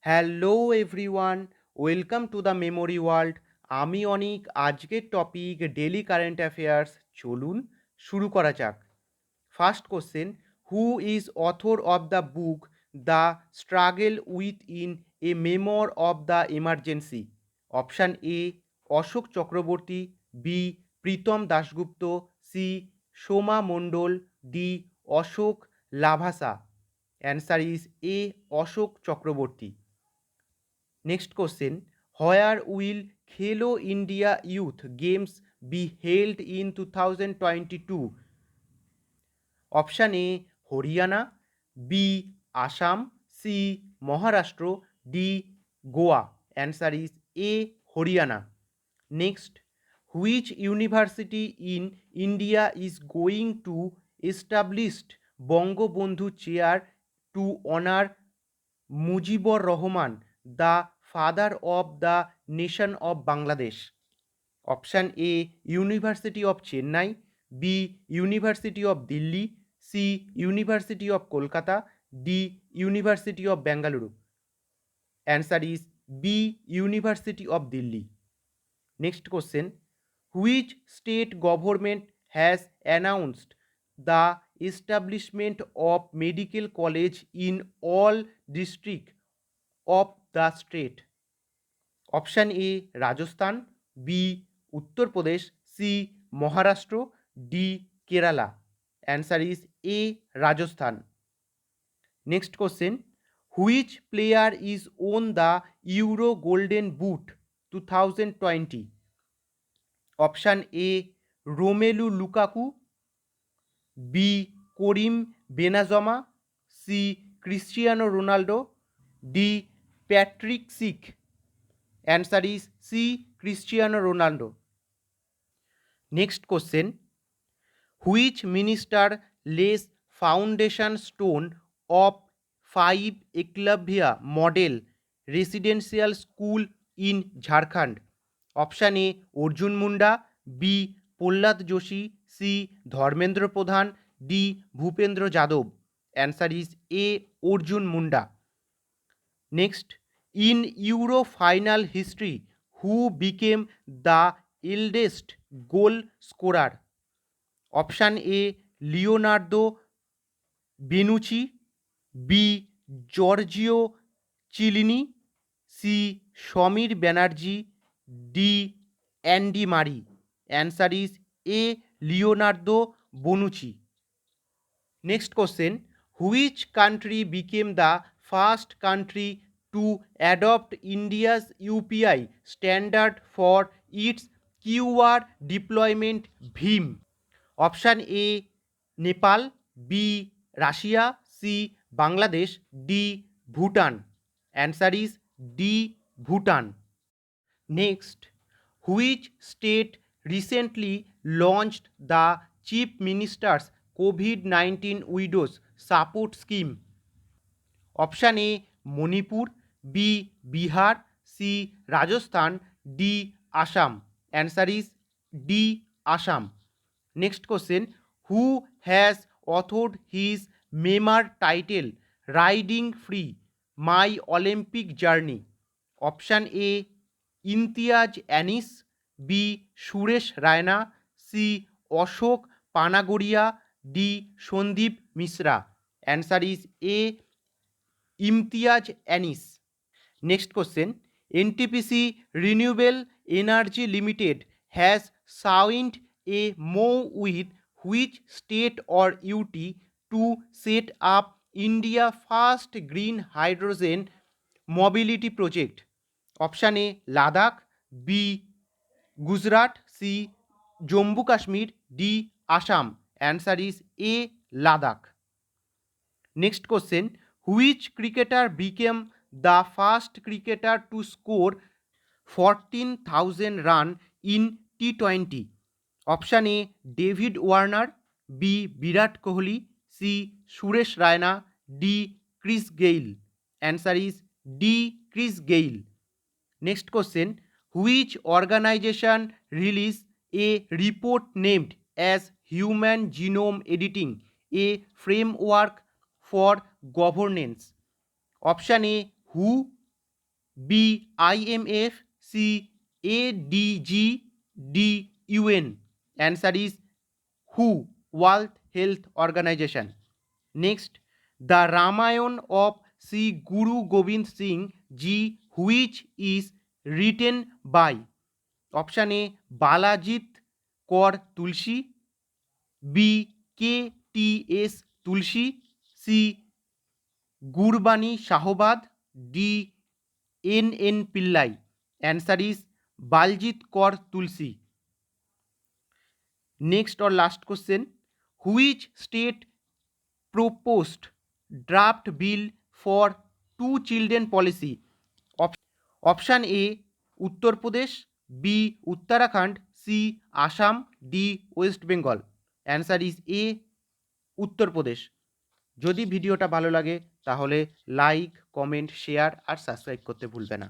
Hello everyone, welcome to the memory world. আমি অনিক। আজকের topic daily current affairs. চলুন শুরু করা যাক। First question, who is author of the book the struggle within a memoir of the emergency? Option A Ashok Chakraborty, B Pritam Dasgupta, C Soma Mondal, D Ashok Lavasa. Answer is A Ashok Chakraborty. Next question, where will Khelo India Youth Games be held in 2022? Option A Haryana, B Assam, C Maharashtra, D Goa. Answer is A Haryana. Next, which university in India is going to establish Bangabandhur Chair to honor Mujibur Rahman, the father of the nation of Bangladesh? Option A University of Chennai, B University of Delhi, C University of Kolkata, D University of Bangalore. Answer is B University of Delhi. Next question, which state government has announced the establishment of medical college in all districts of the state? Option A Rajasthan, B Uttar Pradesh, C Maharashtra, D Kerala. Answer is A Rajasthan. Next question, which player is won the Euro Golden Boot 2020? Option A Romelu Lukaku, B Karim Benjema, C Christiyano Ronaldo, D Patrick Schick. Answer is C Christiyano Ronaldo. Next question, which minister lays foundation stone of 5 Eklavya Model Residential School in Jharkhand? Option A Arjun Munda, B Prahlad Joshi, C Dharmendra Pradhan, D Bhupendra Jadhav. Answer is A Arjun Munda. Next, in Euro final history, who became the eldest goal scorer? Option A Leonardo Bonucci, B Georgio Chilini C Samir Banerjee, D Andy Murray. Answer is A Leonardo Bonucci. Next question, which country became the first country to adopt India's UPI standard for its QR deployment BHIM? Option A Nepal, B Russia, C Bangladesh, D Bhutan. Answer is D Bhutan. Next, which state recently launched the Chief Minister's COVID-19 Widows Support Scheme? Option A Manipur, B Bihar, C Rajasthan, D Assam. Answer is D Assam. Next question, who has authored his memoir title Riding Free, My Olympic Journey? Option A Imtiaz Anis, B Suresh Raina, C Ashok Panagoria, D Sandeep Misra. Answer is A Imtiaz Anis. Next question, NTPC Renewable Energy Limited has signed a MoU with which state or UT to set up India's first green hydrogen mobility project? Option A Ladakh, B Gujarat, C Jammu Kashmir, D Assam. Answer is A Ladakh. Next question, which cricketer became the first cricketer to score 14,000 runs in T20? Option A David Warner, B Virat Kohli, C Suresh Raina, D Chris Gayle. Answer is D Chris Gayle. Next question, which organization released a report named as Human Genome Editing, a framework for governance? Option A WHO, B. IMF, C. ADG, D. UN. Answer is WHO, World Health Organization. Next, the Ramayana of Sri Guru Gobind Singh Ji, which is written by. Option A. Balajit Kaur Tulsi, B. KTS Tulsi, C. Gurbani Shahobad, D. NN Pillai. Answer is Baljit Kaur Tulsi. Next or last question, which state proposed draft bill for two children policy? Option A Uttar Pradesh, B Uttarakhand, C Assam, D West Bengal. Answer is A Uttar Pradesh. যদি ভিডিওটা ভালো লাগে তাহলে like, comment, share আর subscribe করতে ভুলবে না।